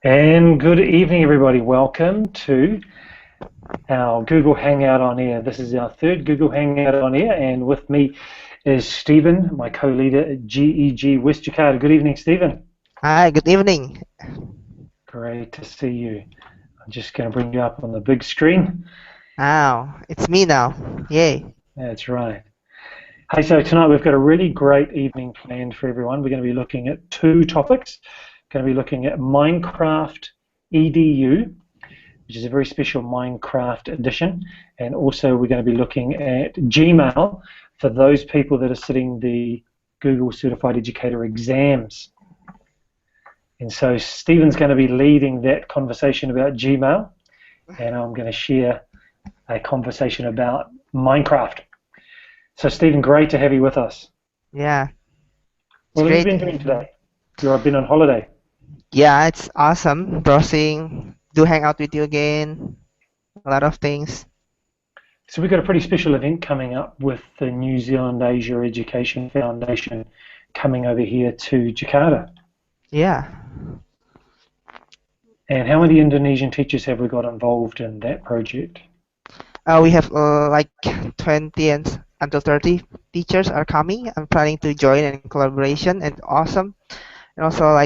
And good evening, everybody. Welcome to our Google Hangout on Air. This is our third Google Hangout on Air, and with me is Stephen, my co-leader at GEG West Jakarta. Good evening, Stephen. Hi, good evening. Great to see you. I'm just going to bring you up on the big screen. Wow, it's me now. Yay. That's right. Hey, so tonight we've got a really great evening planned for everyone. We're going to be looking at two topics. We're going to be looking at Minecraft EDU, which is a very special Minecraft edition, and also we're going to be looking at Gmail for those people that are sitting the Google Certified Educator Exams. And so Stephen's going to be leading that conversation about Gmail, and I'm going to share a conversation about Minecraft. So Stephen, great to have you with us. Yeah, it's What have you great. been doing today? You've been on holiday. Yeah, it's awesome. Browsing, do hang out with you again. A lot of things. So we've got a pretty special event coming up with the New Zealand Asia Education Foundation coming over here to Jakarta. Yeah. And how many Indonesian teachers have we got involved in that project? We have like 20 and until 30 teachers are coming. I'm planning to join in collaboration and awesome. And also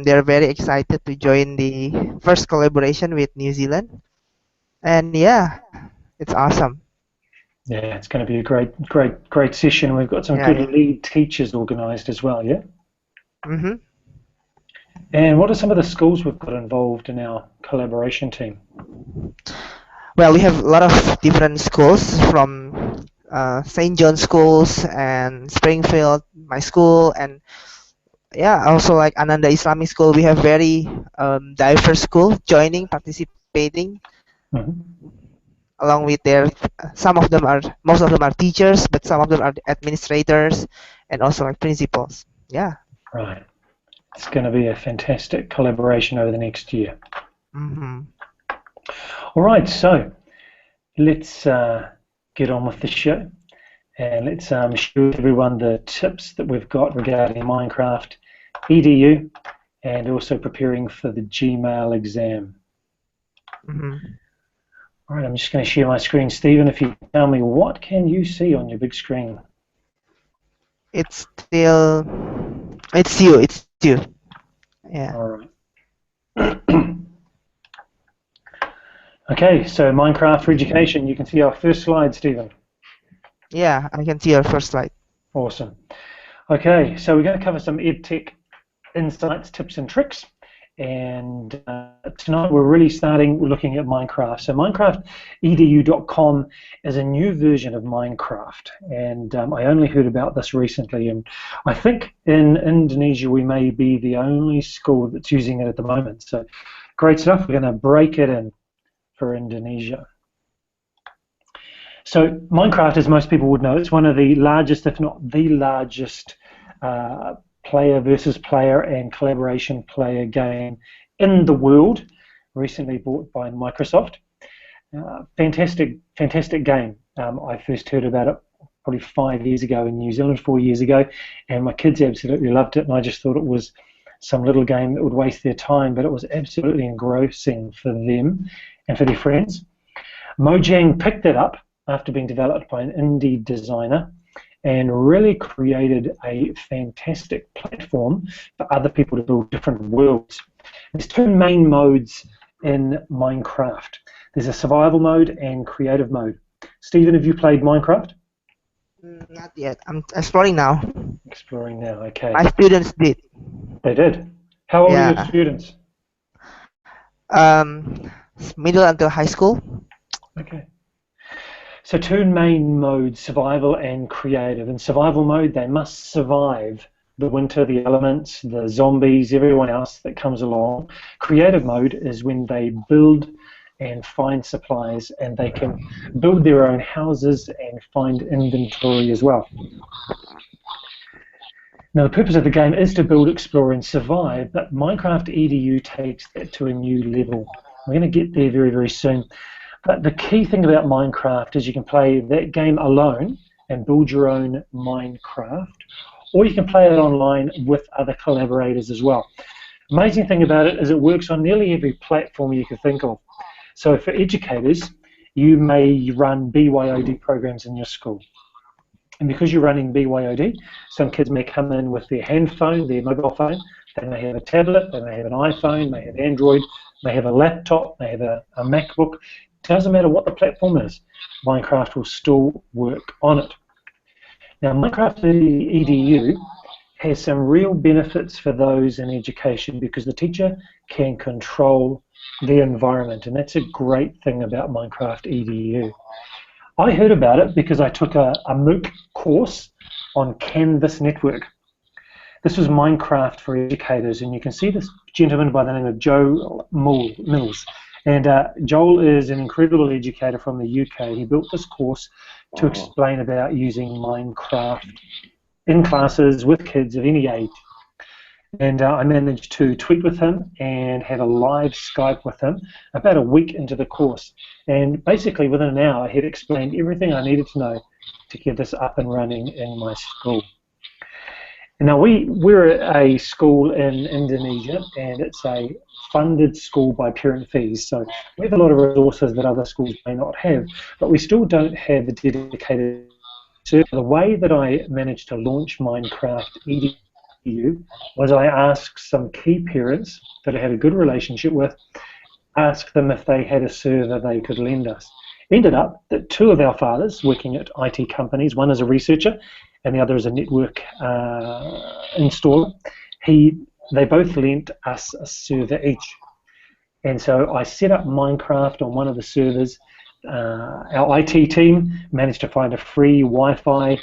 they're very excited to join the first collaboration with New Zealand. And yeah, it's awesome. Yeah, it's going to be a great session. We've got some good lead teachers organised as well, yeah? Mm-hmm. And what are some of the schools we've got involved in our collaboration team? Well, we have a lot of different schools from St. John schools and Springfield, my school, and yeah, also like Ananda Islamic School. We have very diverse school joining, participating, along with their. Most of them are teachers, but some of them are administrators, and also like principals. Yeah. Right. It's going to be a fantastic collaboration over the next year. Mm-hmm. All right, so let's get on with the show, and let's share with everyone the tips that we've got regarding Minecraft EDU and also preparing for the Gmail exam. Mm-hmm. All right, I'm just going to share my screen. Stephen, if you tell me, what can you see on your big screen? It's you. It's you. Yeah. All right. Okay, so Minecraft for Education. You can see our first slide, Stephen. Yeah, I can see your first slide. Awesome. Okay, so we're going to cover some EdTech insights, tips, and tricks. And tonight we're really looking at Minecraft. So MinecraftEDU.com is a new version of Minecraft, and I only heard about this recently, and I think in Indonesia we may be the only school that's using it at the moment. So great stuff. We're going to break it in for Indonesia. So Minecraft, as most people would know, it's one of the largest, if not the largest, player versus player and collaboration player game in the world, recently bought by Microsoft. Fantastic game. I first heard about it probably 5 years ago in New Zealand, 4 years ago, and my kids absolutely loved it, and I just thought it was some little game that would waste their time, but it was absolutely engrossing for them and for their friends. Mojang picked it up after being developed by an indie designer and really created a fantastic platform for other people to build different worlds. There's two main modes in Minecraft. There's a survival mode and creative mode. Stephen, have you played Minecraft? Not yet. I'm exploring now. Exploring now, okay. My students did. They did? How old are your students? Middle until high school. Okay. So two main modes, survival and creative. In survival mode, they must survive the winter, the elements, the zombies, everyone else that comes along. Creative mode is when they build and find supplies, and they can build their own houses and find inventory as well. Now, the purpose of the game is to build, explore, and survive, but Minecraft EDU takes that to a new level. We're going to get there very, very soon. But the key thing about Minecraft is you can play that game alone and build your own Minecraft, or you can play it online with other collaborators as well. Amazing thing about it is it works on nearly every platform you can think of. So for educators, you may run BYOD programs in your school. And because you're running BYOD, some kids may come in with their handphone, their mobile phone. They may have a tablet, they may have an iPhone, they have Android, they have a laptop, they have a MacBook. It doesn't matter what the platform is, Minecraft will still work on it. Now, Minecraft EDU has some real benefits for those in education because the teacher can control the environment, and that's a great thing about Minecraft EDU. I heard about it because I took a MOOC course on Canvas Network. This was Minecraft for educators, and you can see this gentleman by the name of Joel Mills. And Joel is an incredible educator from the UK. He built this course to explain about using Minecraft in classes with kids of any age. And I managed to tweet with him and have a live Skype with him about a week into the course. And basically within an hour, he'd explained everything I needed to know to get this up and running in my school. Now, we're a school in Indonesia, and it's a funded school by parent fees. So we have a lot of resources that other schools may not have, but we still don't have a dedicated server. The way that I managed to launch Minecraft EDU was I asked some key parents that I had a good relationship with, asked them if they had a server they could lend us. Ended up that two of our fathers working at IT companies, one is a researcher and the other is a network installer, they both lent us a server each. And so I set up Minecraft on one of the servers. Our IT team managed to find a free Wi-Fi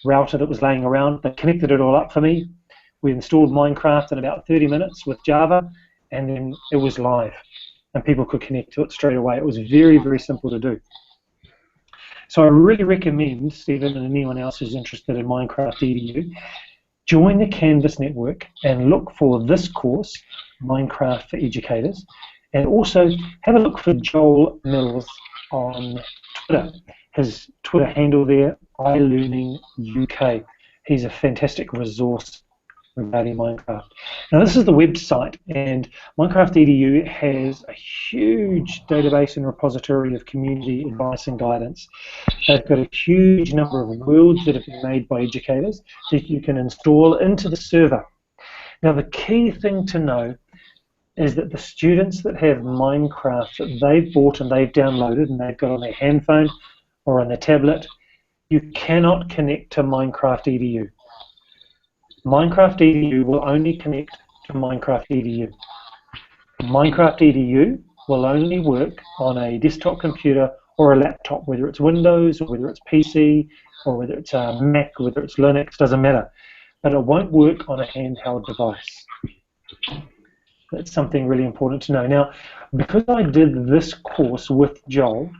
router that was laying around. They connected it all up for me. We installed Minecraft in about 30 minutes with Java, and then it was live. And people could connect to it straight away. It was very, very simple to do. So I really recommend, Stephen and anyone else who's interested in Minecraft EDU, join the Canvas network and look for this course, Minecraft for Educators, and also have a look for Joel Mills on Twitter. His Twitter handle there, iLearningUK. He's a fantastic resource regarding Minecraft. Now this is the website, and Minecraft EDU has a huge database and repository of community advice and guidance. They've got a huge number of worlds that have been made by educators that you can install into the server. Now the key thing to know is that the students that have Minecraft that they've bought and they've downloaded and they've got on their handphone or on their tablet, you cannot connect to Minecraft EDU. Minecraft EDU will only connect to Minecraft EDU. Minecraft EDU will only work on a desktop computer or a laptop, whether it's Windows or whether it's PC or whether it's Mac, whether it's Linux, doesn't matter. But it won't work on a handheld device. That's something really important to know. Now, because I did this course with Joel,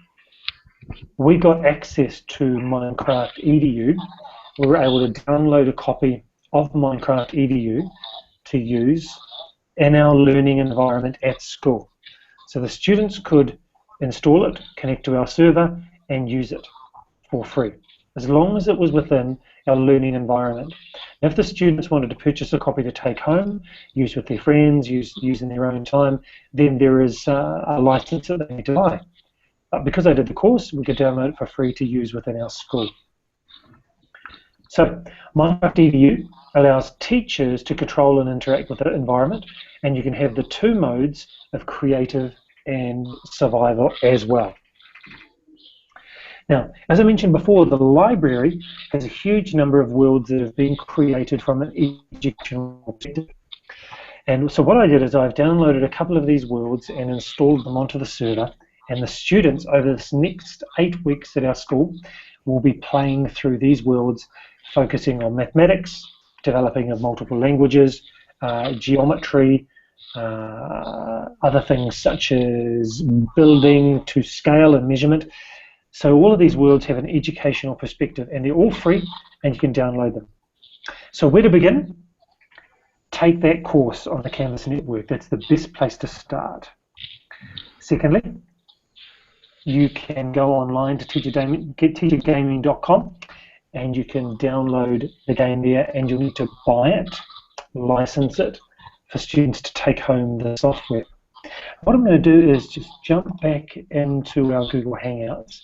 we got access to Minecraft EDU. We were able to download a copy of Minecraft EDU to use in our learning environment at school. So the students could install it, connect to our server, and use it for free, as long as it was within our learning environment. If the students wanted to purchase a copy to take home, use with their friends, use in their own time, then there is a license that they need to buy. But because I did the course, we could download it for free to use within our school. So Minecraft EDU allows teachers to control and interact with the environment, and you can have the two modes of creative and survival as well. Now, as I mentioned before, the library has a huge number of worlds that have been created from an educational perspective. And so what I did is I've downloaded a couple of these worlds and installed them onto the server, and the students over this next 8 weeks at our school will be playing through these worlds, focusing on mathematics, developing of multiple languages, geometry, other things such as building to scale and measurement. So all of these worlds have an educational perspective, and they're all free, and you can download them. So where to begin? Take that course on the Canvas network. That's the best place to start. Secondly, you can go online to teachergaming.com, and you can download the game there, and you'll need to buy it, license it for students to take home the software. What I'm going to do is just jump back into our Google Hangouts,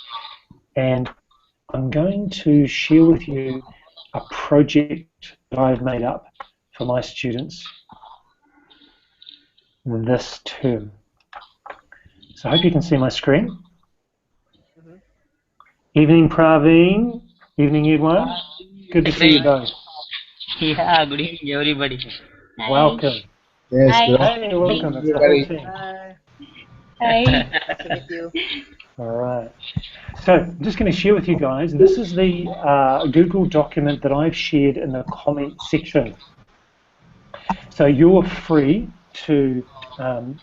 and I'm going to share with you a project that I've made up for my students this term. So I hope you can see my screen. Evening, Praveen. Evening, Edwin. Good to see you both. Yeah, good evening, everybody. Welcome. Yes, Hi. good Hey, welcome. It's the whole team. Hi. Hi. Nice to meet you. All right. So I'm just going to share with you guys, this is the Google document that I've shared in the comment section. So you're free to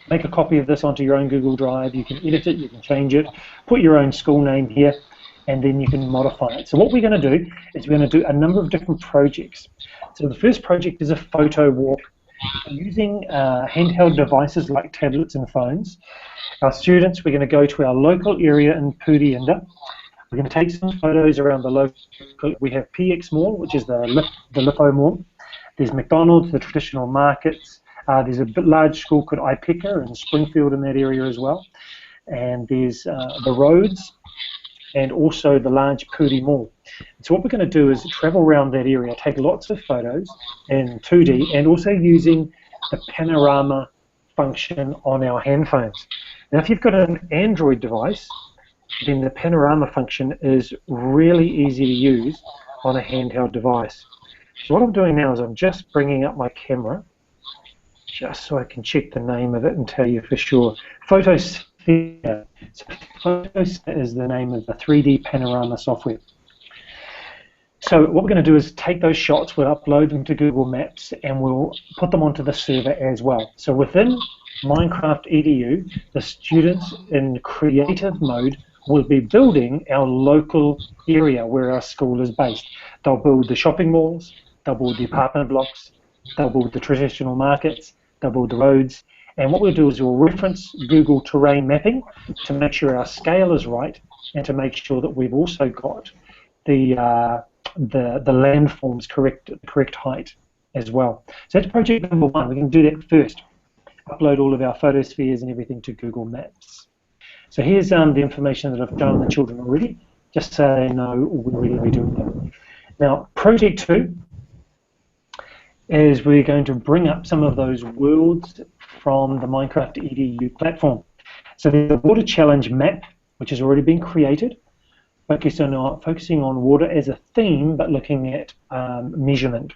make a copy of this onto your own Google Drive. You can edit it, you can change it, put your own school name here, and then you can modify it. So what we're going to do is we're going to do a number of different projects. So the first project is a photo walk. Using handheld devices like tablets and phones, our students, we're going to go to our local area in Purienda. We're going to take some photos around the local. We have PX Mall, which is the Lippo Mall. There's McDonald's, the traditional markets. There's a large school called Ipeka in Springfield in that area as well. And there's the roads and also the large Puri Mall. So what we're going to do is travel around that area, take lots of photos in 2D, and also using the panorama function on our handphones. Now, if you've got an Android device, then the panorama function is really easy to use on a handheld device. So what I'm doing now is I'm just bringing up my camera, just so I can check the name of it and tell you for sure. Photosphere. So Photosphere is the name of the 3D panorama software. So what we're going to do is take those shots, we'll upload them to Google Maps, and we'll put them onto the server as well. So within Minecraft EDU, the students in creative mode will be building our local area where our school is based. They'll build the shopping malls, they'll build the apartment blocks, they'll build the traditional markets, they'll build the roads, and what we'll do is we'll reference Google terrain mapping to make sure our scale is right and to make sure that we've also got the landforms correct, the correct height as well. So that's project number one. We can do that first. Upload all of our photospheres and everything to Google Maps. So here's the information that I've done on the children already, just so they know when we're going to be doing them. Now, project two is we're going to bring up some of those worlds from the Minecraft EDU platform. So there's a water challenge map, which has already been created, focusing on water as a theme, but looking at measurement.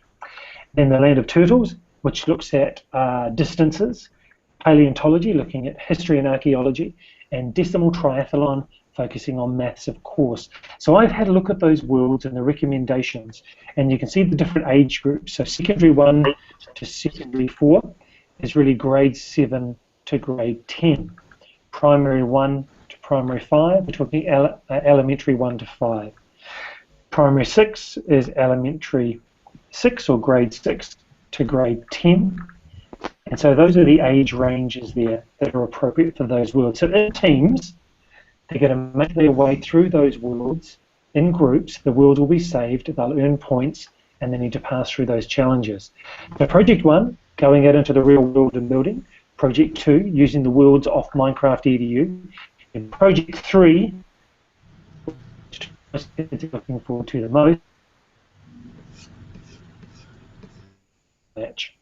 Then the Land of Turtles, which looks at distances, paleontology, looking at history and archaeology, and decimal triathlon, focusing on maths, of course. So I've had a look at those worlds and the recommendations, and you can see the different age groups. So secondary 1 to secondary 4 is really grade 7 to grade 10. Primary 1 to primary 5, we're talking elementary 1 to 5. Primary 6 is elementary 6 or grade 6 to grade 10. And so those are the age ranges there that are appropriate for those worlds. So in teams, they're going to make their way through those worlds in groups. The world will be saved, they'll earn points, and they need to pass through those challenges. So project 1, going out into the real world and building. Project 2, using the worlds off Minecraft EDU. And project 3, which kids are looking forward to the most, match.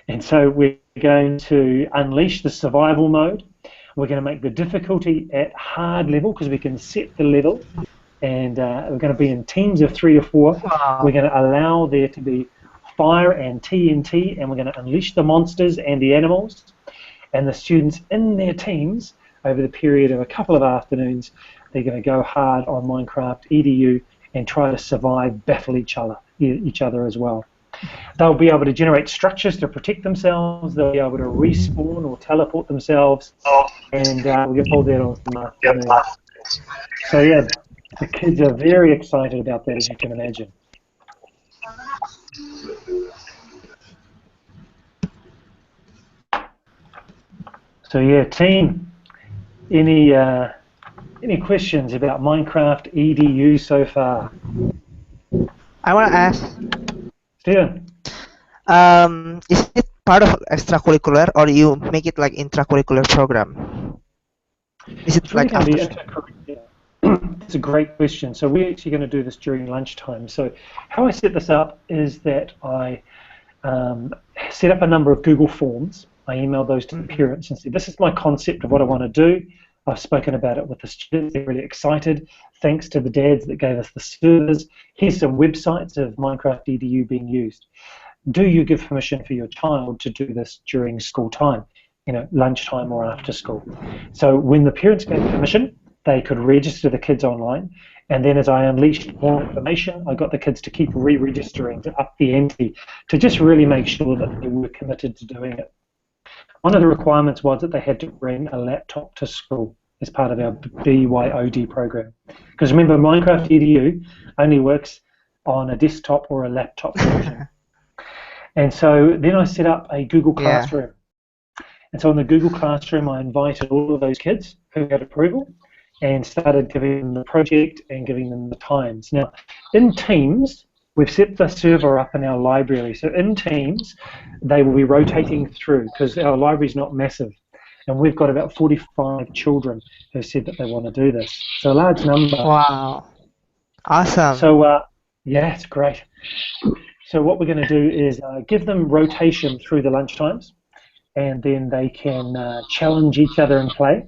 And so we're going to unleash the survival mode. We're going to make the difficulty at hard level because we can set the level, and we're going to be in teams of 3 or 4. Wow. We're going to allow there to be fire and TNT, and we're going to unleash the monsters and the animals, and the students in their teams over the period of a couple of afternoons, they're going to go hard on Minecraft EDU and try to survive, battle each other as well. They'll be able to generate structures to protect themselves. They'll be able to respawn or teleport themselves, and we'll get all that on some afternoon. So yeah, the kids are very excited about that, as you can imagine. So yeah, team, any questions about Minecraft EDU so far? I want to ask, Steven? is it part of extracurricular, or you make it like intracurricular program? Is it It's really like going to be after? intercurricular. It's a great question. So we're actually going to do this during lunchtime. So how I set this up is that I set up a number of Google Forms. I email those to the parents and say, this is my concept of what I want to do. I've spoken about it with the students. They're really excited. Thanks to the dads that gave us the servers. Here's some websites of Minecraft EDU being used. Do you give permission for your child to do this during school time, lunchtime or after school? So when the parents gave permission, they could register the kids online, and then as I unleashed more information, I got the kids to keep re-registering to up the ante to just really make sure that they were committed to doing it. One of the requirements was that they had to bring a laptop to school as part of our BYOD program. Because remember, Minecraft EDU only works on a desktop or a laptop version. And so then I set up a Google Classroom. And so in the Google Classroom, I invited all of those kids who had approval and started giving them the project and giving them the times. Now, in Teams, we've set the server up in our library. So in Teams, they will be rotating through because our library is not massive. And we've got about 45 children who said that they want to do this. So a large number. Wow. Awesome. So, yeah, it's great. So what we're going to do is give them rotation through the lunchtimes, and then they can challenge each other and play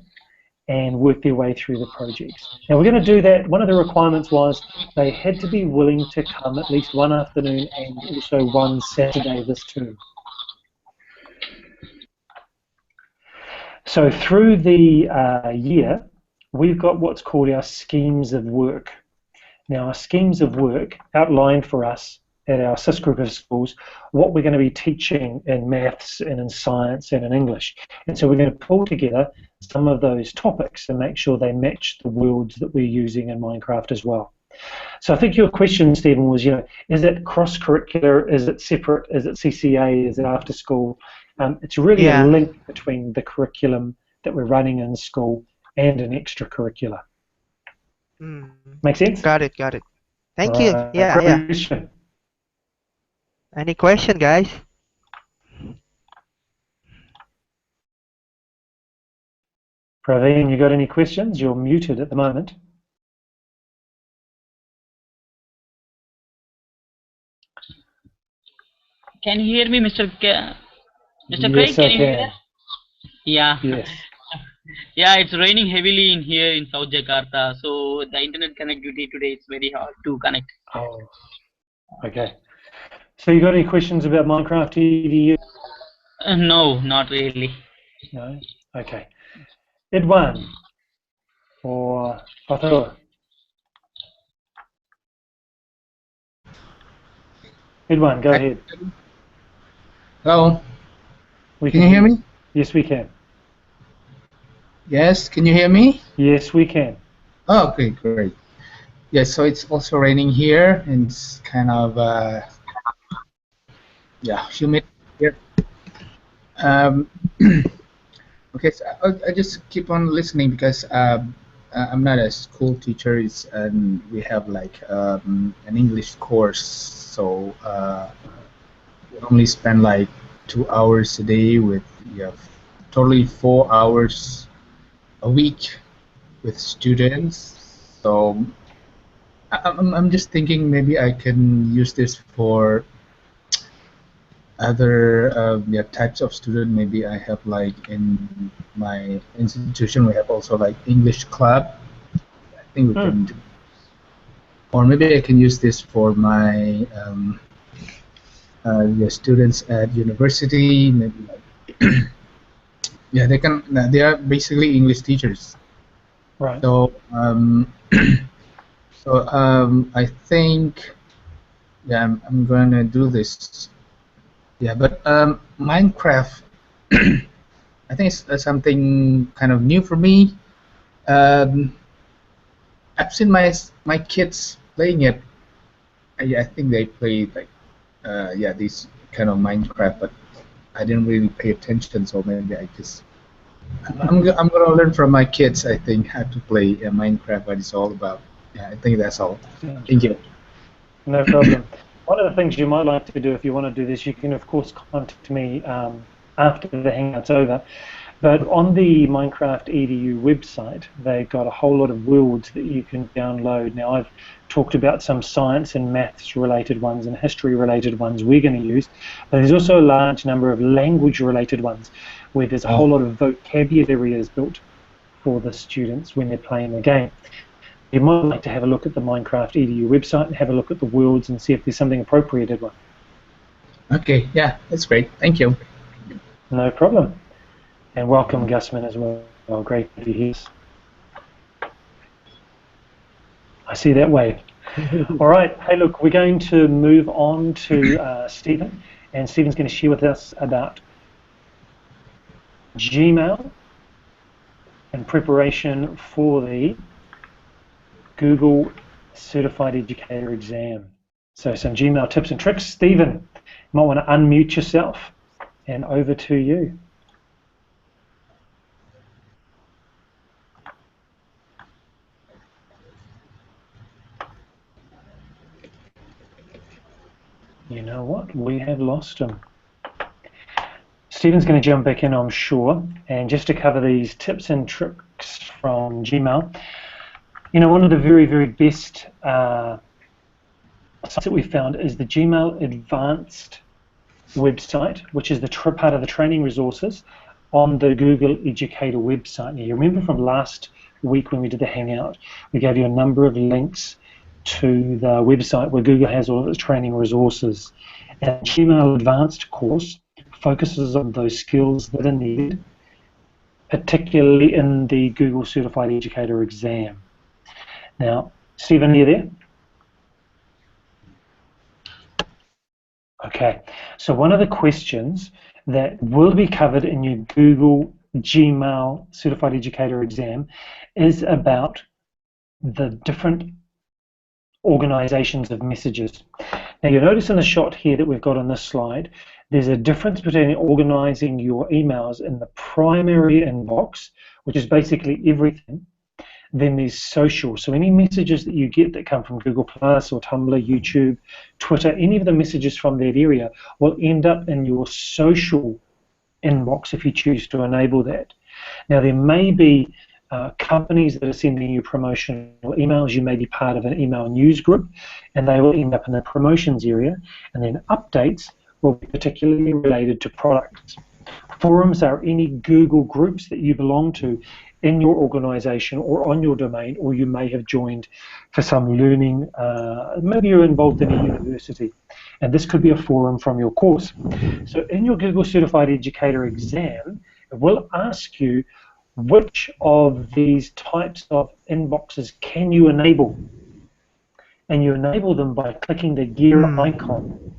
and work their way through the projects. Now we're going to do that. One of the requirements was they had to be willing to come at least one afternoon and also one Saturday this term. So through the year, we've got what's called our schemes of work. Now our schemes of work outline for us at our SIS group of schools what we're going to be teaching in maths and in science and in English. And so we're going to pull together some of those topics and make sure they match the words that we're using in Minecraft as well. So I think your question, Stephen, was, is it cross-curricular, is it separate, is it CCA, is it after school? It's really a link between the curriculum that we're running in school and an extracurricular. Make sense? Got it. Thank you. Yeah. Question. Any question, guys? Praveen, you got any questions? You're muted at the moment. Can you hear me, Mr. Craig? Yes, can I you hear can. us? Yeah. Yes. Yeah, it's raining heavily in here in South Jakarta, so the internet connectivity today is very hard to connect. Oh, okay. So you got any questions about Minecraft EDU? No, not really. No? Okay. Edwan or Fatou? Edwan, go ahead. Hello. We can you hear me? Yes, we can. Yes, can you hear me? Yes, we can. Oh, okay, great. Yes, so it's also raining here, and it's kind of humid here. Okay, so I just keep on listening because I'm not a school teacher, and we have like an English course, so we only spend like 2 hours a day with totally 4 hours a week with students. So I'm just thinking maybe I can use this for other types of student. Maybe I have like in my institution we have also like English club. I think we can do, or maybe I can use this for my students at university. Maybe like yeah, they are basically English teachers. Right. So I think I'm gonna do this. Yeah, but Minecraft, I think it's something kind of new for me. I've seen my kids playing it. I think they play like this kind of Minecraft, but I didn't really pay attention. So maybe I'm gonna learn from my kids. I think how to play Minecraft, what it's all about. Yeah, I think that's all. Thank you. No problem. One of the things you might like to do if you want to do this, you can of course contact me after the hangout's over. But on the Minecraft EDU website, they've got a whole lot of worlds that you can download. Now, I've talked about some science and maths related ones and history related ones we're going to use, but there's also a large number of language related ones where there's a whole lot of vocabulary areas built for the students when they're playing the game. You might like to have a look at the Minecraft EDU website and have a look at the worlds and see if there's something appropriate, Edwin. Okay, yeah, that's great. Thank you. No problem. And welcome, Gusman, as well. Oh, great to be here. I see that wave. All right. Hey, look, we're going to move on to Stephen. And Stephen's going to share with us about Gmail in preparation for the Google Certified Educator Exam. So some Gmail tips and tricks. Stephen, you might want to unmute yourself, and over to you. You know what? We have lost him. Stephen's going to jump back in, I'm sure. And just to cover these tips and tricks from Gmail, you know, one of the very, very best sites that we found is the Gmail Advanced website, which is the part of the training resources on the Google Educator website. Now, you remember from last week when we did the Hangout, we gave you a number of links to the website where Google has all of its training resources. And the Gmail Advanced course focuses on those skills that are needed, particularly in the Google Certified Educator Exam. Now, Stephen, are you there? Okay, so one of the questions that will be covered in your Google Gmail Certified Educator Exam is about the different organizations of messages. Now, you'll notice in the shot here that we've got on this slide, there's a difference between organizing your emails in the primary inbox, which is basically everything. Then there's social. So any messages that you get that come from Google Plus or Tumblr, YouTube, Twitter, any of the messages from that area will end up in your social inbox if you choose to enable that. Now, there may be companies that are sending you promotional emails. You may be part of an email news group, and they will end up in the promotions area. And then updates will be particularly related to products. Forums are any Google groups that you belong to in your organization or on your domain, or you may have joined for some learning. Maybe you're involved in a university, and this could be a forum from your course. So in your Google Certified Educator Exam, it will ask you which of these types of inboxes can you enable, and you enable them by clicking the gear icon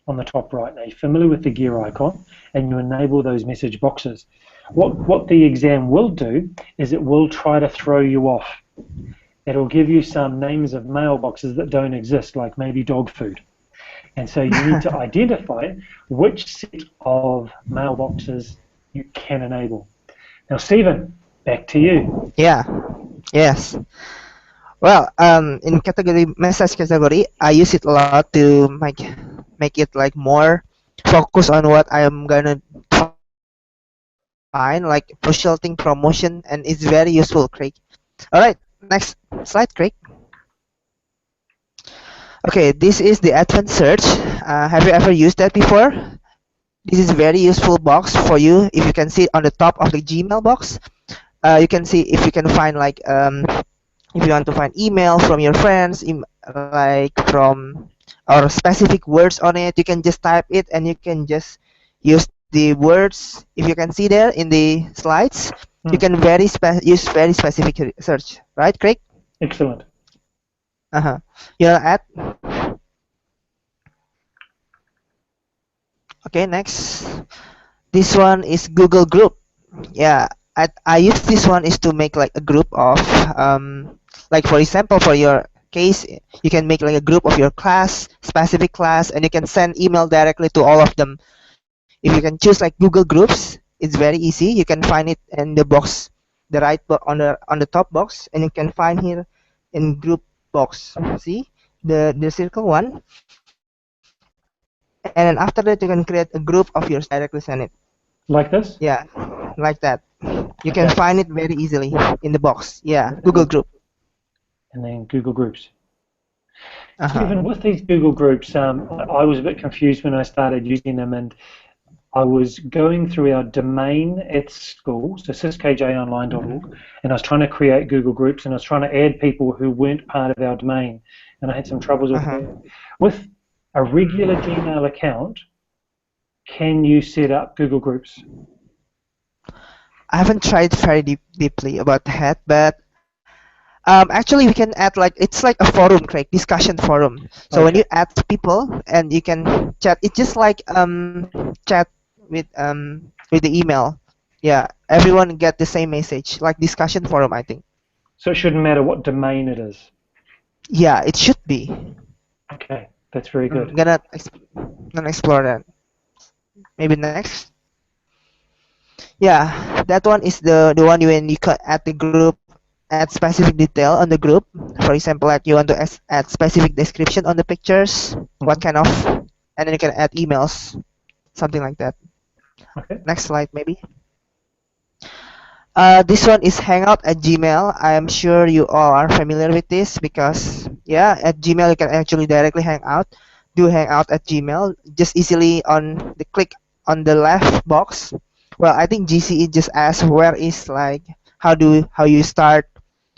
on the top right. Now, you're familiar with the gear icon, and you enable those message boxes. What the exam will do is it will try to throw you off. It'll give you some names of mailboxes that don't exist, like maybe dog food. And so you need to identify which set of mailboxes you can enable. Now, Stephen, back to you. Yeah. Yes. Well, in message category, I use it a lot to make it like more focus on what I am gonna find, like thing promotion, and it's very useful, Craig. All right, next slide, Craig. Okay, this is the advanced search. Have you ever used that before? This is a very useful box for you. If you can see on the top of the Gmail box, you can see if you can find like if you want to find email from your friends, like from or specific words on it, you can just type it and you can just use the words. If you can see there in the slides, you can use very specific search, right, Craig? Excellent. You want to add? Okay, next. This one is Google Group. Yeah, I use this one is to make like a group of like for example, for your case, you can make like a group of your class, specific class, and you can send email directly to all of them. If you can choose like Google Groups, it's very easy. You can find it in the box, the right on the top box, and you can find here in group box. See the circle one. and then after that you can create a group of yours, directly send it. Like this? Yeah, like that. You can Okay. find it very easily in the box. Yeah, Google Group. And then Google Groups. Uh-huh. Stephen, with these Google Groups, I was a bit confused when I started using them, and I was going through our domain at school, so siskjonline.org, and I was trying to create Google Groups, and I was trying to add people who weren't part of our domain, and I had some troubles with that. With a regular Gmail account, can you set up Google Groups? I haven't tried very deeply about that, but actually we can add like it's like a forum, Craig, discussion forum. So when you add people and you can chat, it's just like chat with the email. Yeah, everyone get the same message, like discussion forum, I think. So it shouldn't matter what domain it is. Yeah, it should be. Okay, that's very good. I'm gonna explore that. Maybe next. Yeah, that one is the one when you can add the group, add specific detail on the group. For example, like you want to add specific description on the pictures, what kind of, and then you can add emails, something like that. Okay. Next slide, maybe. This one is Hangout at Gmail. I am sure you all are familiar with this because, yeah, at Gmail you can actually directly hang out. Do Hangout at Gmail just easily on the click on the left box. Well, I think GCE just asks where is like how you start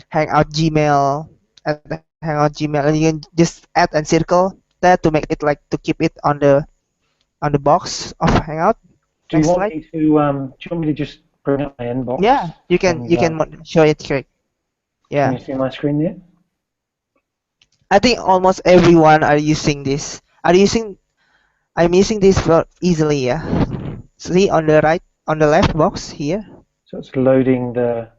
Hangout Gmail at the Hangout Gmail, and you can just add and circle that to make it like to keep it on the box of Hangout. Do you want me to just bring up my inbox? Yeah, you can show it, correct. Yeah. Can you see my screen there? I think almost everyone are using this. I'm using this for easily, yeah. See on the left box here. So it's loading the.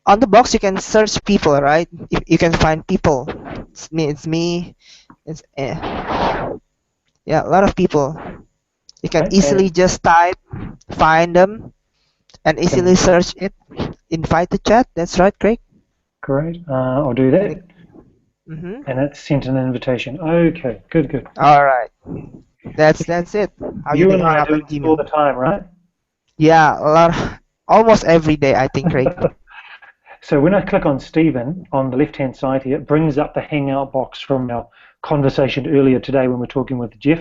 On the box you can search people, right? If you can find people. It's me. It's yeah, a lot of people. You can easily just type, find them, and easily search it. Invite to chat. That's right, Craig. Great. I'll do that. And it's sent an invitation. Okay. Good. All right. That's it. How you and I do it all the time, right? Yeah, almost every day, I think, Craig. So when I click on Stephen on the left-hand side here, it brings up the Hangout box from our conversation earlier today when we're talking with Jeff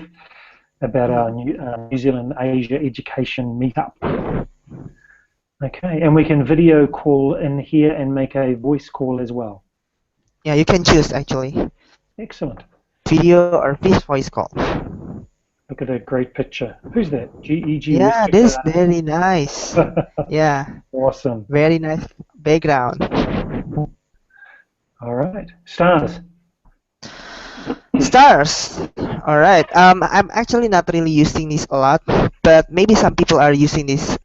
about our New Zealand Asia Education Meetup. Okay, and we can video call in here and make a voice call as well. Yeah, you can choose actually. Excellent. Video or voice call. Look at that great picture. Who's that? GEG. Yeah, this is very nice. Yeah. Awesome. Very nice background. All right. Stars. Stars. All right. I'm actually not really using this a lot, but maybe some people are using this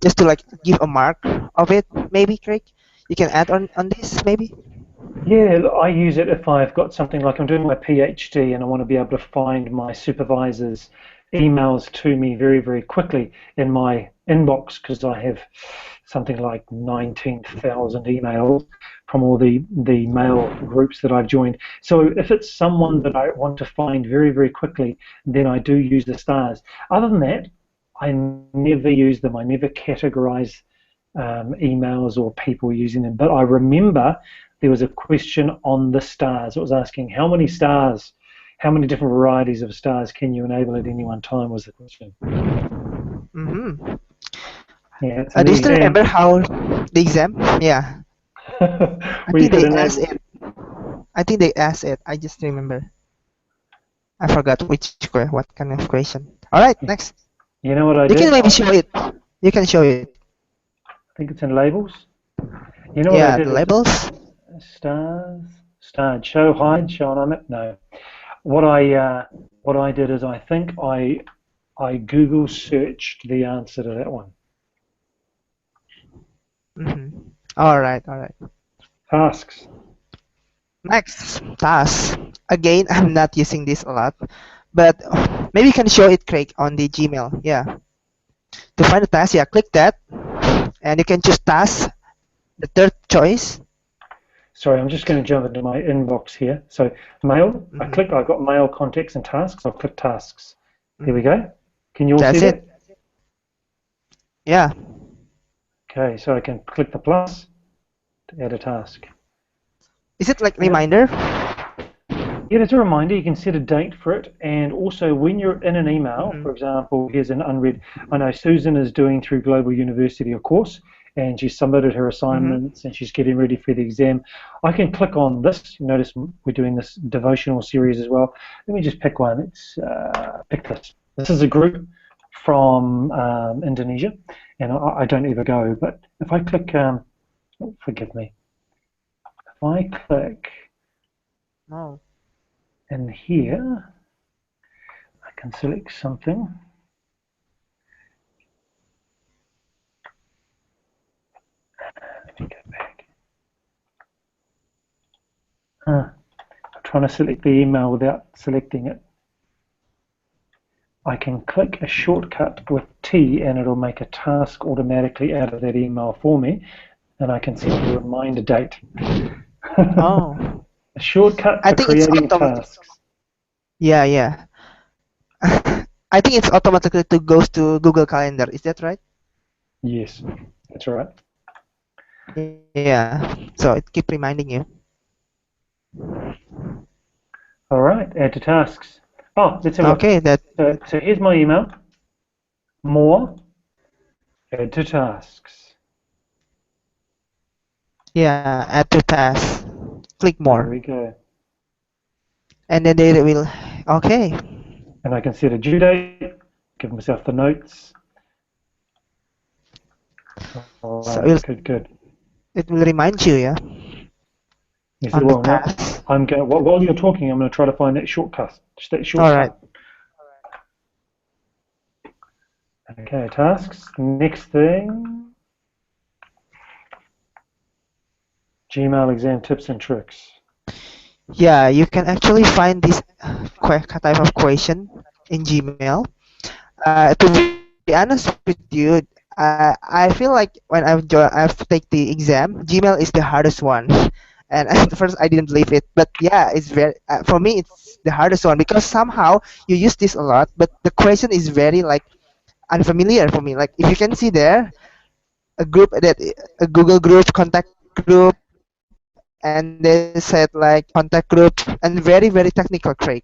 just to like give a mark of it. Maybe, Craig, you can add on this maybe. Yeah, I use it if I've got something like I'm doing my PhD and I want to be able to find my supervisor's emails to me very, very quickly in my inbox because I have something like 19,000 emails from all the mail groups that I've joined. So if it's someone that I want to find very, very quickly, then I do use the stars. Other than that, I never use them. I never categorize emails or people using them. But I remember there was a question on the stars. It was asking how many stars, how many different varieties of stars can you enable at any one time was the question. Yeah, do you still remember how the exam? Yeah. I think they asked it. I just remember. I forgot what kind of question. All right, next. You know what I did? You can maybe show it. You can show it. I think it's in labels. You know what I did? The labels. Stars, show, hide, show and omit. No. What I did is I think I Google searched the answer to that one. All right. Tasks. Next, tasks. Again, I'm not using this a lot, but maybe you can show it, Craig, on the Gmail. Yeah. To find the task, click that, and you can choose task, the third choice. Sorry, I'm just going to jump into my inbox here. So mail, I Mm-hmm. got mail, contacts, and tasks. I'll click tasks. There we go. Can you all see That's it. that? Yeah. Okay, so I can click the plus to add a task. Is it like Yeah. reminder? Yeah, there's a reminder. You can set a date for it, and also when you're in an email, Mhm. for example, here's an unread. I know Susan is doing through Global University a course, and she submitted her assignments, and she's getting ready for the exam. I can click on this. Notice we're doing this devotional series as well. Let me just pick one. Let's pick this. This is a group from Indonesia, and I don't ever go, but if I click, oh, forgive me, if I click No. in here, I can select something. Let me go back. I'm trying to select the email without selecting it. I can click a shortcut with T and it'll make a task automatically out of that email for me, and I can set a reminder date. Oh. A shortcut I for think it's creating automatic. tasks. Yeah, yeah. I think it's automatically goes to Google Calendar. Is that right? Yes, that's right. Yeah. So it keep reminding you. All right, add to tasks. Oh, let's have a look. Okay, that So here's my email. More, add to tasks. yeah, add to task. Click There more. we go. And then they will okay. And I can set a due date, give myself the notes. All So right, good. it will remind you, yeah, Yes, on it the will. Now, task. I'm going. While you're talking, I'm going to try to find that shortcut. Just that All right. shortcut. Okay, tasks. Next thing, Gmail exam tips and tricks. Yeah, you can actually find this type of question in Gmail. To be honest with you, I feel like when I've take the exam, Gmail is the hardest one, and at first I didn't believe it, but yeah, it's very for me it's the hardest one because somehow you use this a lot, but the question is very like unfamiliar for me. Like if you can see there, a group that a Google group, contact group, and they said like contact group, and very technical, Craig.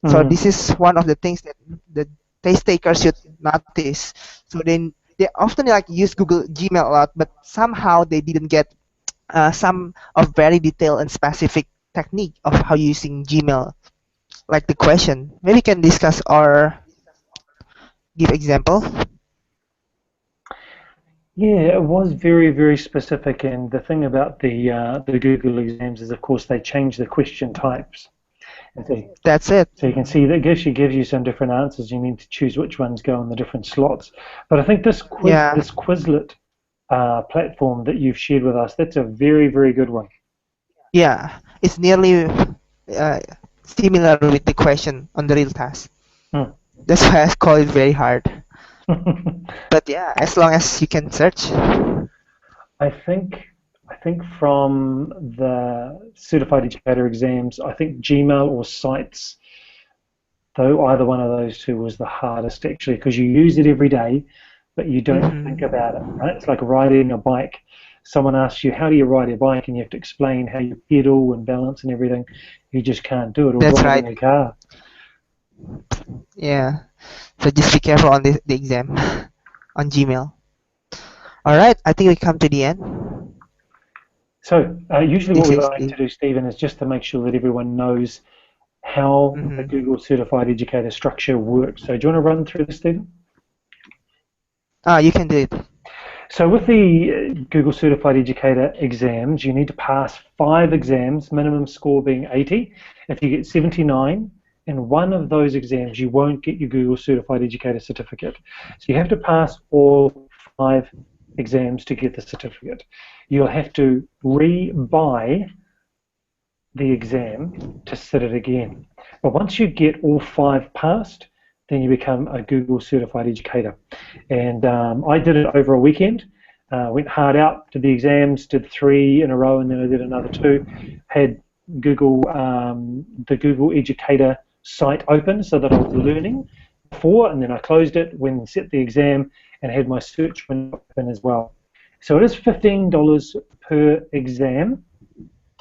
So this is one of the things that the test takers should notice. So they often like use Google Gmail a lot, but somehow they didn't get some of very detailed and specific technique of how using Gmail, like the question. Maybe we can discuss or give example. Yeah, it was very specific, and the thing about the Google exams is, of course, they change the question types. And That's it. so you can see that gives you some different answers. You need to choose which ones go in the different slots. But I think this Yeah. Quizlet platform that you've shared with us, that's a very good one. Yeah, it's nearly similar with the question on the real task. Hmm. That's why I call it very hard. But yeah, as long as you can search. I think from the certified educator exams, I think Gmail or Sites, though either one of those two was the hardest actually, because you use it every day, but you don't think about it, right? It's like riding a bike. Someone asks you, how do you ride a bike? And you have to explain how you pedal and balance and everything. You just can't do it, or That's drive in right. a car. Yeah. So just be careful on the exam on Gmail. All right, I think we come to the end. So usually what This we is like the to do, Stephen, is just to make sure that everyone knows how the Google Certified Educator structure works. So do you want to run through this, Stephen? You can do it. So with the Google Certified Educator exams, you need to pass 5 exams, minimum score being 80. If you get 79 in one of those exams, you won't get your Google Certified Educator certificate. So you have to pass all 5 exams to get the certificate. You'll have to re-buy the exam to sit it again. But once you get all 5 passed, then you become a Google Certified Educator. And I did it over a weekend. went hard out, did the exams, did 3 in a row, and then I did another 2. Had Google, the Google Educator site open so that I was learning before, and then I closed it when set the exam and had my search window open as well. So it is $15 per exam,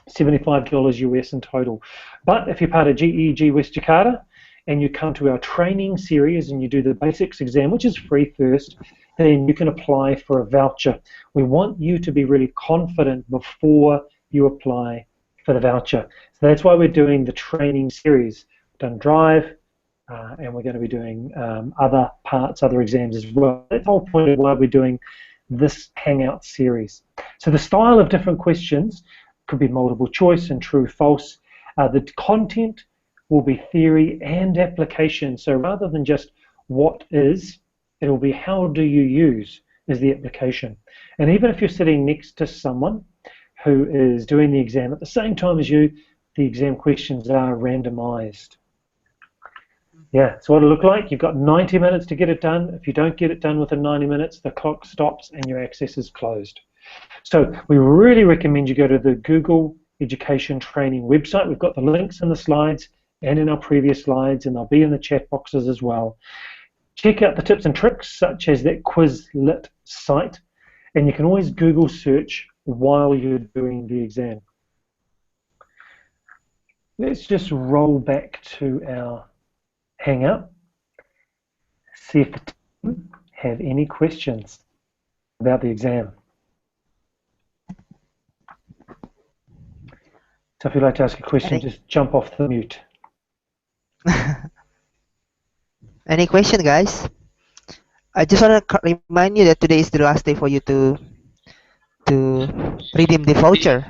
$75 US in total. But if you're part of GEG West Jakarta and you come to our training series and you do the basics exam, which is free first, then you can apply for a voucher. We want you to be really confident before you apply for the voucher. So that's why we're doing the training series. We've done Drive, and we're going to be doing other parts, other exams as well. That's the whole point of why we're doing this Hangout series. So the style of different questions could be multiple choice and true, false. The content will be theory and application. So rather than just what is, it will be how do you use is the application. And even if you're sitting next to someone who is doing the exam at the same time as you, the exam questions are randomized. Yeah, so what it'll look like, you've got 90 minutes to get it done. If you don't get it done within 90 minutes, the clock stops and your access is closed. So we really recommend you go to the Google Education Training website. We've got the links in the slides and in our previous slides, and they'll be in the chat boxes as well. Check out the tips and tricks, such as that Quizlet site, and you can always Google search while you're doing the exam. Let's just roll back to our Hangout, see if the team have any questions about the exam. So if you'd like to ask a question, just jump off the mute. Any question, guys? I just want to remind you that today is the last day for you to redeem the voucher.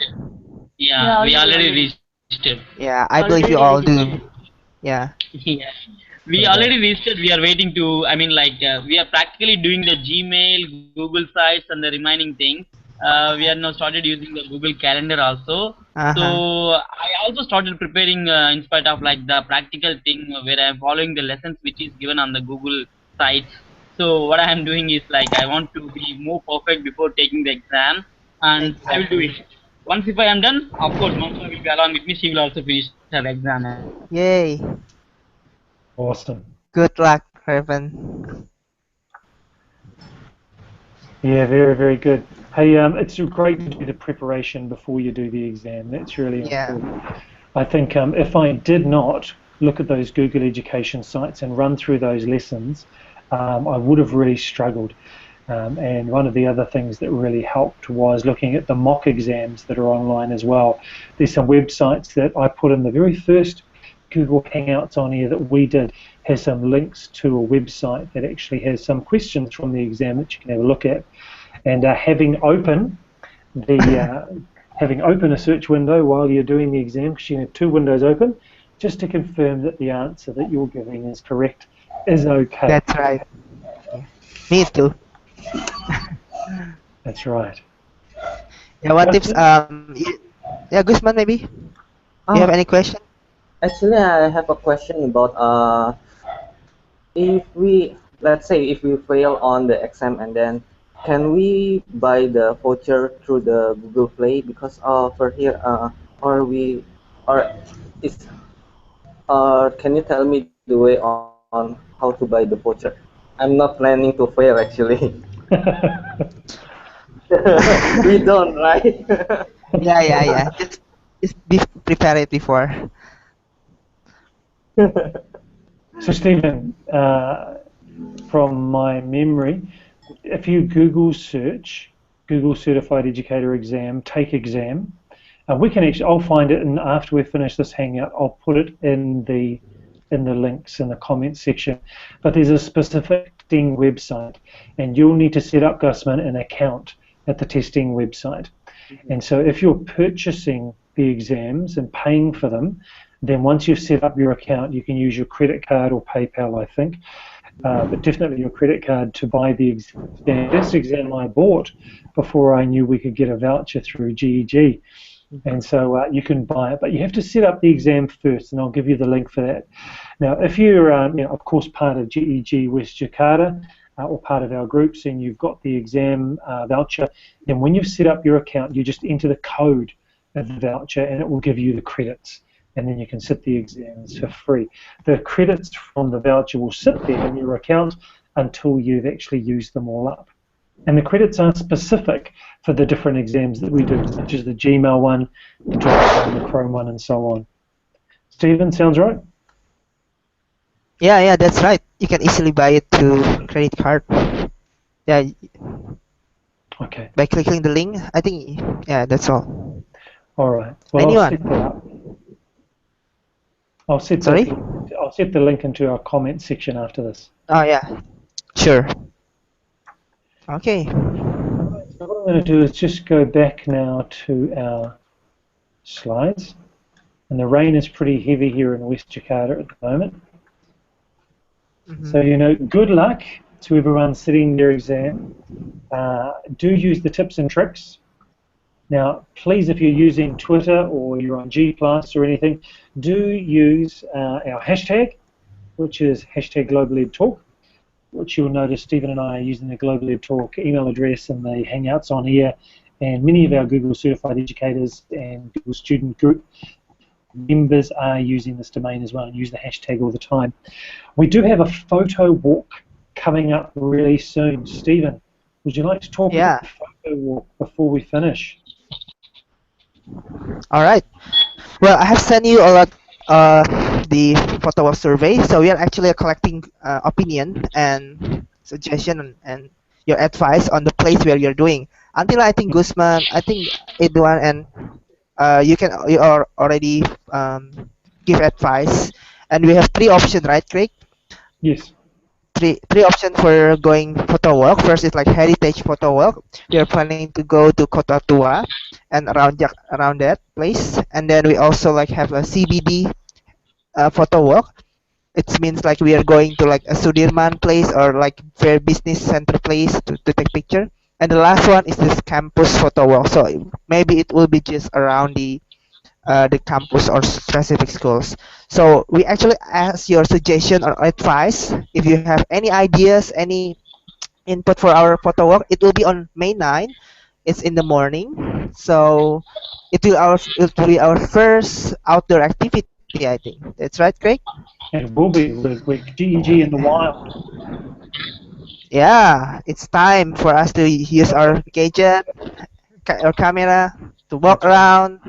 Yeah, we already registered. Yeah, I believe you all do. Yeah. Yeah. We already registered. We are waiting to, I mean, like, we are practically doing the Gmail, Google sites, and the remaining things. We are now started using the Google Calendar also. So I also started preparing in spite of like the practical thing where I am following the lessons which is given on the Google sites. So what I am doing is like I want to be more perfect before taking the exam, and I will do it. Once if I am done, of course, Mamsa will be along with me. She will also finish her exam. Yay! Awesome. Good luck, Raven. Yeah, very, very good. Hey, it's great to do the preparation before you do the exam. That's really important. I think if I did not look at those Google education sites and run through those lessons, I would have really struggled. And one of the other things that really helped was looking at the mock exams that are online as well. There's some websites that I put in the very first Google Hangouts on here that we did, has some links to a website that actually has some questions from the exam that you can have a look at. And having open a search window while you're doing the exam, because you have 2 windows open, just to confirm that the answer that you're giving is correct, is okay. That's right. Me too. That's right. Yeah, what tips? Yeah, Guzman, maybe. You have any question? Actually, I have a question about if we, let's say, if we fail on the exam, and then can we buy the voucher through the Google Play? Because for here, can you tell me the way on how to buy the voucher? I'm not planning to fail actually. We don't, right? Yeah. Just prepare it before. So Stephen, from my memory, if you Google search Google Certified Educator Exam, take exam, we can actually, I'll find it, and after we finish this Hangout, I'll put it in the links in the comments section. But there's a specific testing website, and you'll need to set up, Gusman, an account at the testing website. And so if you're purchasing the exams and paying for them, then once you've set up your account, you can use your credit card or PayPal, I think, but definitely your credit card to buy the exam. This exam I bought before I knew we could get a voucher through GEG. And so you can buy it, but you have to set up the exam first, and I'll give you the link for that. Now, if you're, of course, part of GEG West Jakarta, or part of our groups, and you've got the exam voucher, then when you've set up your account, you just enter the code of the voucher, and it will give you the credits, and then you can sit the exams for free. The credits from the voucher will sit there in your account until you've actually used them all up. And the credits are specific for the different exams that we do, such as the Gmail one, the Drive one, the Chrome one, and so on. Stephen, sounds right? Yeah, that's right. You can easily buy it to credit card. Yeah. Okay. By clicking the link, I think. Yeah, that's all. All right. Well, Anyone? I'll set that up. I'll set the link into our comment section after this. Oh yeah. Sure. Okay. So what I'm going to do is just go back now to our slides. And the rain is pretty heavy here in West Jakarta at the moment. So, good luck to everyone sitting their exam. Do use the tips and tricks. Now, please, if you're using Twitter or you're on G+ or anything, do use our hashtag, which is #GlobalEdTalk, which you'll notice Stephen and I are using the Global Ed Talk email address and the Hangouts on here, and many of our Google Certified Educators and Google Student Group members are using this domain as well and use the hashtag all the time. We do have a photo walk coming up really soon. Stephen, would you like to talk about the photo walk before we finish? All right. Well, I have sent you a lot the photo walk survey. So we are actually collecting opinion and suggestion and your advice on the place where you're doing. Until I think Guzman, I think Edwan, and you are already give advice, and we have 3 options, right, Craig? Yes. Three options for going photo walk. First is like heritage photo walk. We are planning to go to Kota Tua and around that place, and then we also like have a CBD photo walk. It means like we are going to like a Sudirman place or like very business center place to take picture. And the last one is this campus photo walk. So maybe it will be just around the campus or specific schools. So we actually ask your suggestion or advice. If you have any ideas, any input for our photo walk, it will be on May 9. It's in the morning. So it will be our first outdoor activity, I think. That's right, Craig? It will be with GEG in the wild. Yeah, it's time for us to use our gadget, our camera, to walk around.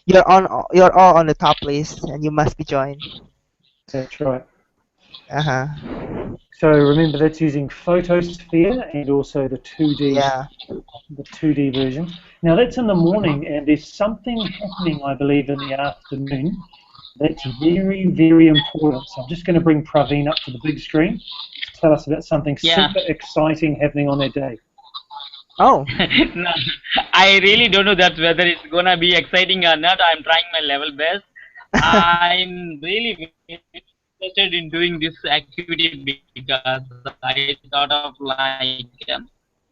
You're all on the top list, and you must be joined. That's right. Uh-huh. So remember, that's using Photosphere and also the 2D, the 2D version. Now that's in the morning, and there's something happening, I believe, in the afternoon. That's very, very important. So I'm just going to bring Praveen up to the big screen to tell us about something super exciting happening on that day. Oh. No, I really don't know that whether it's gonna be exciting or not. I'm trying my level best. I'm really interested in doing this activity because I thought of like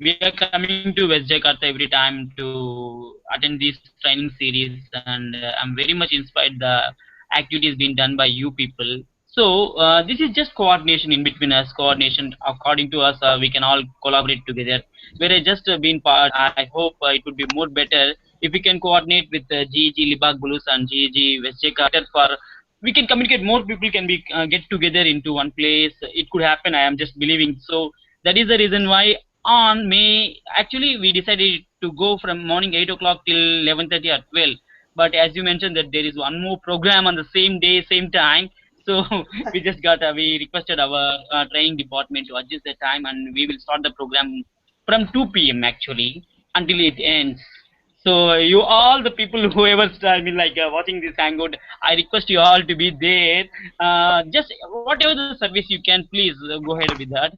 we are coming to West Jakarta every time to attend this training series, and I'm very much inspired the activities being done by you people. So this is just coordination in between us. Coordination according to us, we can all collaborate together. Where I just been part, I hope it would be more better if we can coordinate with GEG Libak Bulus and GEG West Jakarta for we can communicate. More people can be get together into one place. It could happen. I am just believing. So that is the reason why on May actually we decided to go from morning 8 o'clock till 11:30 or 12. But as you mentioned that there is one more program on the same day, same time. So we just we requested our training department to adjust the time, and we will start the program from 2 p.m. actually until it ends. So you all the people whoever watching this hangout, I request you all to be there. Just whatever the service you can, please go ahead with that.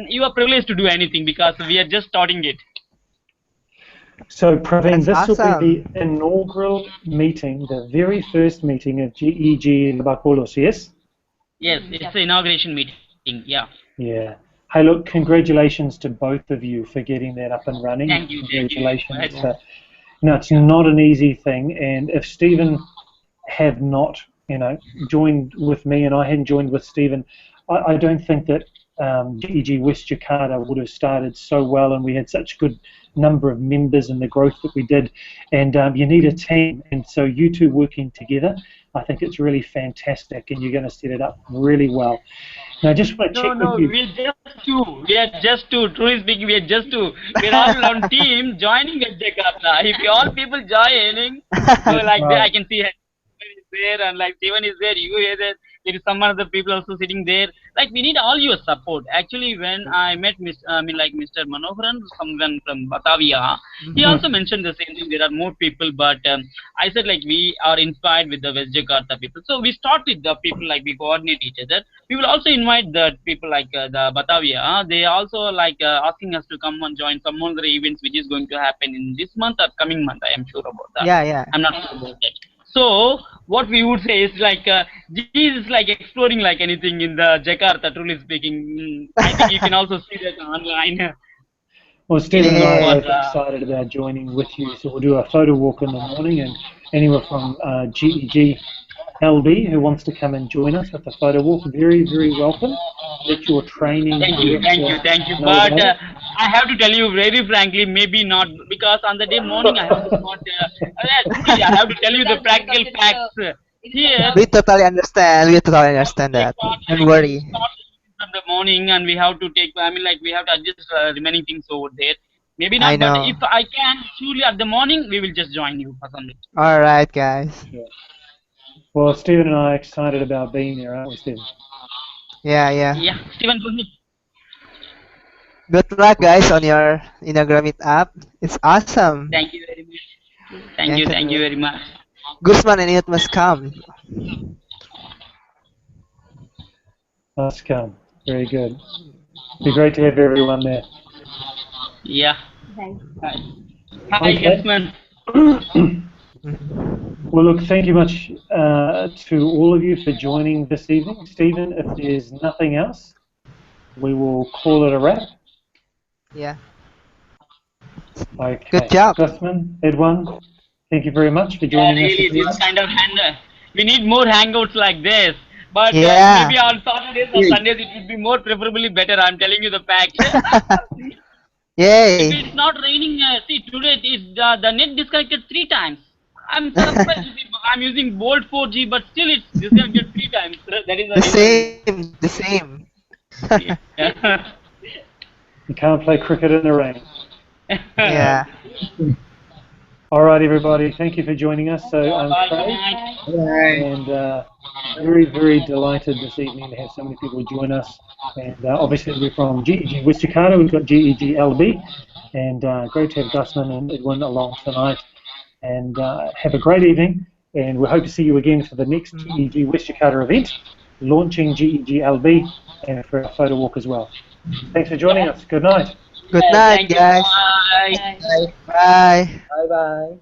You are privileged to do anything because we are just starting it. So Praveen, this will be the inaugural meeting, the very first meeting of GEG in Lebak Bulus, yes? Yes, it's the inauguration meeting, yeah. Yeah. Hey, look, congratulations to both of you for getting that up and running. Thank you. Congratulations. It's not an easy thing, and if Stephen had not, joined with me and I hadn't joined with Stephen, I don't think that GEG West Jakarta would have started so well, and we had such a good number of members and the growth that we did. And you need a team, and so you two working together, I think it's really fantastic, and you're going to set it up really well. Now, I just want to check with you. We're just two. We are just two. Truly speaking, we are just two. We're all on team joining at Jakarta. If all people joining, so like Right. I can see Steven is there, and like Steven is there, you is there. There is some other people also sitting there. Like we need all your support. Actually, when I met Mr. Manoharan, someone from Batavia, he also mentioned the same thing. There are more people, but I said like we are inspired with the West Jakarta people. So we start with the people, like we coordinate each other. We will also invite the people like the Batavia. They also like asking us to come and join some other events which is going to happen in this month or coming month. I am sure about that. Yeah. I'm not sure about that. So what we would say is like G is like exploring like anything in the Jakarta. Truly speaking, I think you can also see that online. Well, Stephen and I are Yeah. both excited about joining with you. So we'll do a photo walk in the morning, and anyone from GEG LB who wants to come and join us at the photo walk, very, very welcome. Let your training. Thank you. But I have to tell you very frankly, maybe not, because on the day morning I have to not. I have to tell you the practical facts. Here, We totally understand. That. Don't worry. from the morning, and we have to take. I mean, like we have to adjust remaining things over there. Maybe I not, know. but if I can, surely at the morning we will just join you for something. All right, guys. Well, Stephen and I are excited about being there, aren't we, Stephen? Yeah. Yeah, Steven, go ahead. Good luck, guys, on your inaugural meetup. It's awesome. Thank you very much. Thank you very much. Guzman and it must come. Must come. Very good. Be great to have everyone there. Yeah. Hi, Okay. Guzman. Well, look, thank you much to all of you for joining this evening. Stephen, if there's nothing else, we will call it a wrap. Yeah. Okay. Good job. Gusman, Edwin, thank you very much for joining us. Really, this this kind of we need more hangouts like this. But Yeah. maybe on Saturdays or Sundays it would be more preferably better. I'm telling you the fact. Yay. If it's not raining, see today the net disconnected 3 times. I'm surprised. I'm using Bolt 4G, but still it's disconnected 3 times. That is The same. Yeah. You can't play cricket in the rain. Yeah. All right, everybody. Thank you for joining us. So I'm Bye, Craig, good night. and very, very delighted this evening to have so many people join us. And obviously we're from GEG West Jakarta. We've got GEG LB, and great to have Gusman and Edwin along tonight. And have a great evening. And we hope to see you again for the next GEG West Jakarta event, launching GEG LB, and for a photo walk as well. Thanks for joining us. Good night. Good night, Thank you. guys. Bye. Bye. Bye bye.